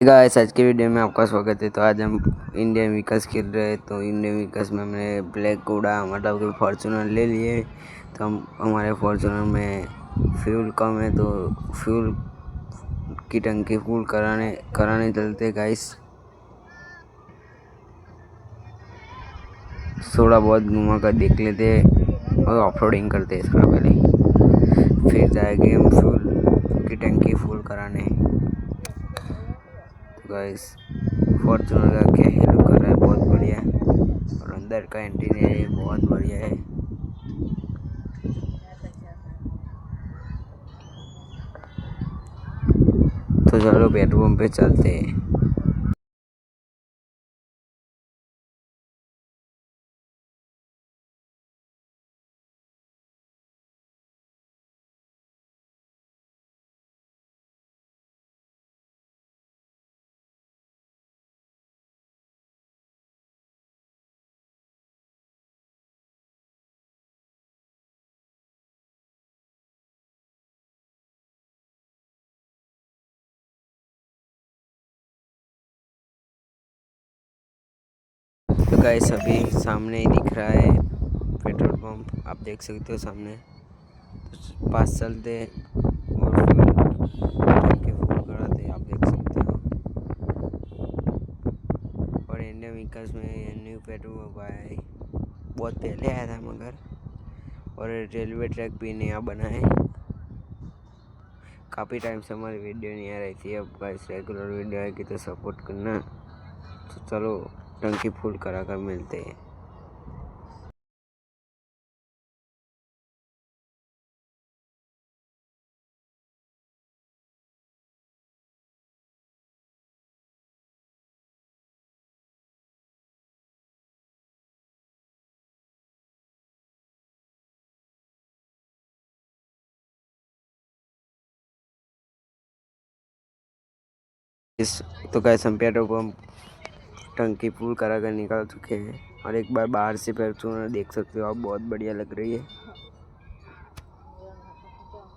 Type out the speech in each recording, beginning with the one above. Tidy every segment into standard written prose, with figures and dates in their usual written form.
Guys, आज की video में आपका स्वागत है। तो आज हम इंडियन व्हीकल्स खेल रहे हैं। तो इंडियन व्हीकल्स में हमने ब्लैक कोडा मतलब कि फॉर्च्यूनर ले लिए। तो हम हमारे फॉर्च्यूनर में फ्यूल कम है तो फ्यूल की टंकी फुल कराने चलते गाइस। थोड़ा बहुत घुमा कर देख लेते और ऑफ रोडिंग करते हैं थोड़ा पहले, फिर जाएंगे हम फ्यूल की टंकी फुल कराने। गाइस, फॉर्च्यूनर का क्या ही लुक कर रहा है, बहुत बढ़िया है। और अंदर का इंटीरियर बहुत बढ़िया है। तो चलो पेट्रोल पंप पे चलते हैं। तो गाइस, अभी सामने ही दिख रहा है पेट्रोल पंप, आप देख सकते हो सामने। तो पास चलते और टंकी फुल कराते, आप देख सकते हो। और इंडियन व्हीकल्स में ये न्यू पेट्रोल पंप आया है, बहुत पहले आया था मगर। और रेलवे ट्रैक भी नया बना है। काफ़ी टाइम से हमारी वीडियो नहीं आ रही थी। अब गाइस रेगुलर वीडियो आएगी तो सपोर्ट करना। तो चलो टंकी फुल करा कर मिलते हैं। इस तो गाइस हम पेट्रोल पंप टंकी फुल करा कर निकल चुके हैं। और एक बार बाहर से फॉर्च्यूनर देख सकते हो आप, बहुत बढ़िया लग रही है।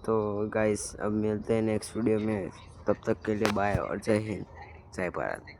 तो गाइस अब मिलते हैं नेक्स्ट वीडियो में, तब तक के लिए बाय और जय हिंद, जय भारत।